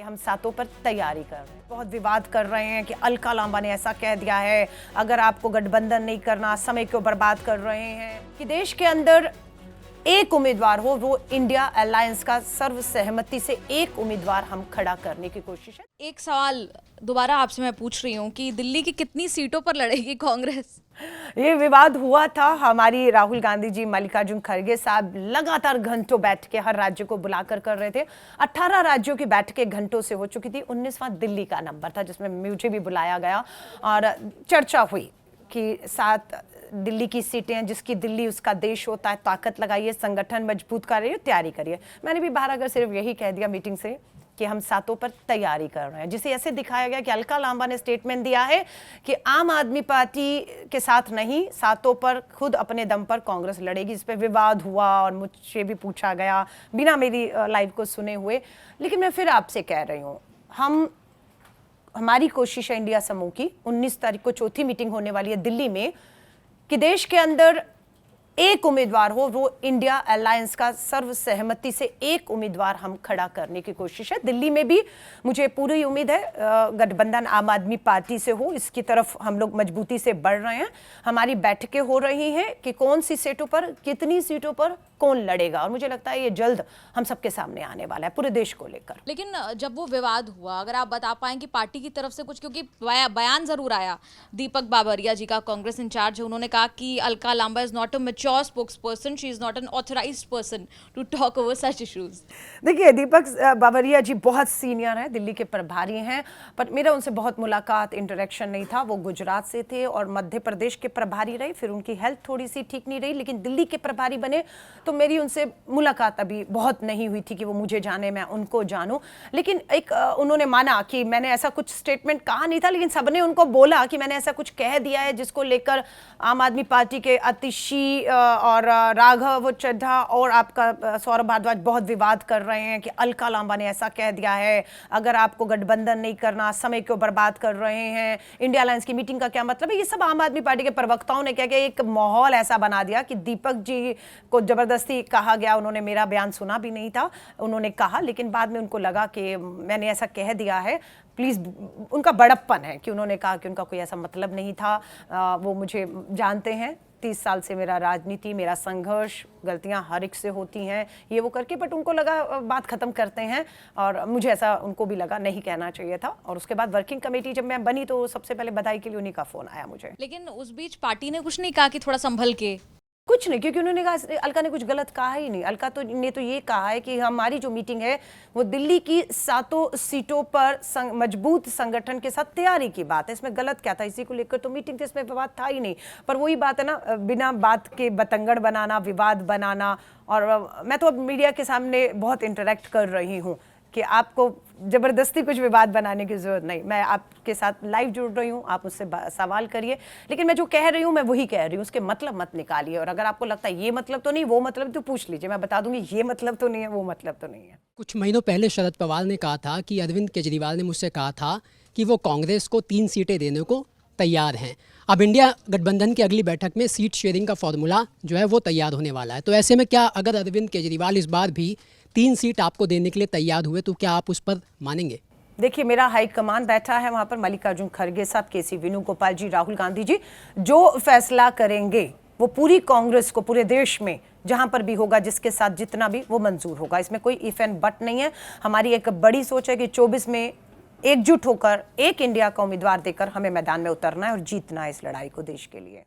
कि हम सातों पर तैयारी कर रहे हैं, बहुत विवाद कर रहे हैं कि अलका लांबा ने ऐसा कह दिया है, अगर आपको गठबंधन नहीं करना समय क्यों बर्बाद कर रहे हैं कि देश के अंदर एक उम्मीदवार हो, वो इंडिया अलायंस का सर्वसहमति से एक उम्मीदवार हम खड़ा करने की कोशिश है। एक सवाल दोबारा आपसे मैं पूछ रही हूँ कि दिल्ली की कितनी सीटों पर लड़ेगी कांग्रेस? ये विवाद हुआ था, हमारी राहुल गांधी जी, मल्लिकार्जुन खड़गे साहब लगातार घंटों बैठ के हर राज्य को बुलाकर कर रहे थे। 18 राज्यों की बैठकें घंटों से हो चुकी थी। 19वां दिल्ली का नंबर था जिसमें मुझे भी बुलाया गया और चर्चा हुई कि 7 दिल्ली की सीटें हैं, जिसकी दिल्ली उसका देश होता है, ताकत लगाइए, संगठन मजबूत करिए, तैयारी करिए। मैंने भी बाहर अगर सिर्फ यही कह दिया मीटिंग से कि हम सातों पर तैयारी कर रहे हैं, जिसे ऐसे दिखाया गया कि अलका लांबा ने स्टेटमेंट दिया है कि आम आदमी पार्टी के साथ नहीं, सातों पर खुद अपने दम पर कांग्रेस लड़ेगी। इस पर विवाद हुआ और मुझसे भी पूछा गया बिना मेरी लाइव को सुने हुए। लेकिन मैं फिर आपसे कह रही हूँ, हमारी कोशिश है इंडिया समूह की 19 तारीख को चौथी मीटिंग होने वाली है दिल्ली में, कि देश के अंदर एक उम्मीदवार हो, वो इंडिया अलायंस का सर्वसहमति से एक उम्मीदवार हम खड़ा करने की कोशिश है। दिल्ली में भी मुझे पूरी उम्मीद है गठबंधन आम आदमी पार्टी से हो, इसकी तरफ हम लोग मजबूती से बढ़ रहे हैं। हमारी बैठकें हो रही हैं कि कौन सी सीटों पर, कितनी सीटों पर कौन लड़ेगा, और मुझे लगता है ये जल्द हम सबके सामने आने वाला है पूरे देश को लेकर। लेकिन जब वो विवाद हुआ, अगर आप बता पाएं कि पार्टी की तरफ से कुछ, क्योंकि बयान जरूर आया दीपक बाबरिया जी का, कांग्रेस इंचार्ज है, उन्होंने कहा कि Alka Lamba is not a mature spokesperson, she is not an authorised person to talk over such issues. देखिए, दीपक बाबरिया जी बहुत सीनियर हैं, दिल्ली के प्रभारी हैं, पर मेरा उनसे बहुत मुलाकात, इंटरेक्शन नहीं था। वो गुजरात से थे और मध्य प्रदेश के प्रभारी रहे, फिर उनकी हेल्थ थोड़ी सी ठीक नहीं रही, लेकिन दिल्ली के प्रभारी बने तो मेरी उनसे मुलाकात अभी बहुत नहीं हुई थी कि वो मुझे जाने, मैं उनको जानूं। लेकिन एक उन्होंने माना कि मैंने ऐसा कुछ स्टेटमेंट कहा नहीं था, लेकिन सबने उनको बोला कि मैंने ऐसा कुछ कह दिया है जिसको लेकर आम आदमी पार्टी के अतिशी और राघव चड्ढा और आपका सौरभ भारद्वाज बहुत विवाद कर रहे हैं कि अलका लांबा ने ऐसा कह दिया है, अगर आपको गठबंधन नहीं करना समय क्यों बर्बाद कर रहे हैं, इंडिया अलायंस की मीटिंग का क्या मतलब है। ये सब आम आदमी पार्टी के प्रवक्ताओं ने क्या किया, एक माहौल ऐसा बना दिया कि दीपक जी को जबरदस्ती कहा गया। उन्होंने मेरा बयान सुना भी नहीं था, उन्होंने कहा, लेकिन बाद में उनको लगा कि मैंने ऐसा कह दिया है। प्लीज़, उनका बड़प्पन है कि उन्होंने कहा कि उनका कोई ऐसा मतलब नहीं था। वो मुझे जानते हैं, 30 साल से मेरा राजनीति, मेरा संघर्ष, गलतियां हर एक से होती हैं, ये वो करके, बट उनको लगा बात खत्म करते हैं, और मुझे ऐसा उनको भी लगा नहीं कहना चाहिए था। और उसके बाद वर्किंग कमेटी जब मैं बनी तो सबसे पहले बधाई के लिए उन्हीं का फोन आया मुझे। लेकिन उस बीच पार्टी ने कुछ नहीं कहा कि थोड़ा संभल के? कुछ नहीं, क्योंकि उन्होंने कहा, अलका ने कुछ गलत कहा ही नहीं। अलका ने तो ये कहा है कि हमारी जो मीटिंग है वो दिल्ली की 7 सीटों पर मजबूत संगठन के साथ तैयारी की बात है। इसमें गलत क्या था, इसी को लेकर तो मीटिंग थी, इसमें विवाद था ही नहीं। पर वही बात है ना, बिना बात के बतंगड़ बनाना, विवाद बनाना। और मैं तो अब मीडिया के सामने बहुत इंटरेक्ट कर रही हूँ कि आपको जबरदस्ती कुछ विवाद बनाने की जरूरत नहीं। मैं आपके साथ लाइव जुड़ रही हूँ, आप मुझसे सवाल करिए, लेकिन मैं जो कह रही हूँ मैं वही कह रही हूँ, उसके मतलब मत निकालिए। और अगर आपको लगता है ये मतलब तो नहीं, वो मतलब तो पूछ लीजिए, मैं बता दूंगी ये मतलब तो नहीं है, वो मतलब तो नहीं है। कुछ महीनों पहले शरद पवार ने कहा था कि अरविंद केजरीवाल ने मुझसे कहा था कि वो कांग्रेस को 3 सीटें देने को तैयार हैं। अब इंडिया गठबंधन की अगली बैठक में सीट शेयरिंग का फॉर्मूला जो है वो तैयार होने वाला है। तो ऐसे में क्या अगर अरविंद केजरीवाल इस बार भी 3 सीट आपको देने के लिए तैयार हुए तो क्या आप उस पर मानेंगे? देखिए, मेरा हाईकमान बैठा है वहां पर, मल्लिकार्जुन खड़गे साहब, केसी वेणुगोपाल जी, राहुल गांधी जी, जो फैसला करेंगे वो पूरी कांग्रेस को, पूरे देश में जहां पर भी होगा, जिसके साथ जितना भी, वो मंजूर होगा। इसमें कोई इफ एंड बट नहीं है। हमारी एक बड़ी सोच है कि 24 में एकजुट होकर एक इंडिया का उम्मीदवार देकर हमें मैदान में उतरना है और जीतना है इस लड़ाई को देश के लिए।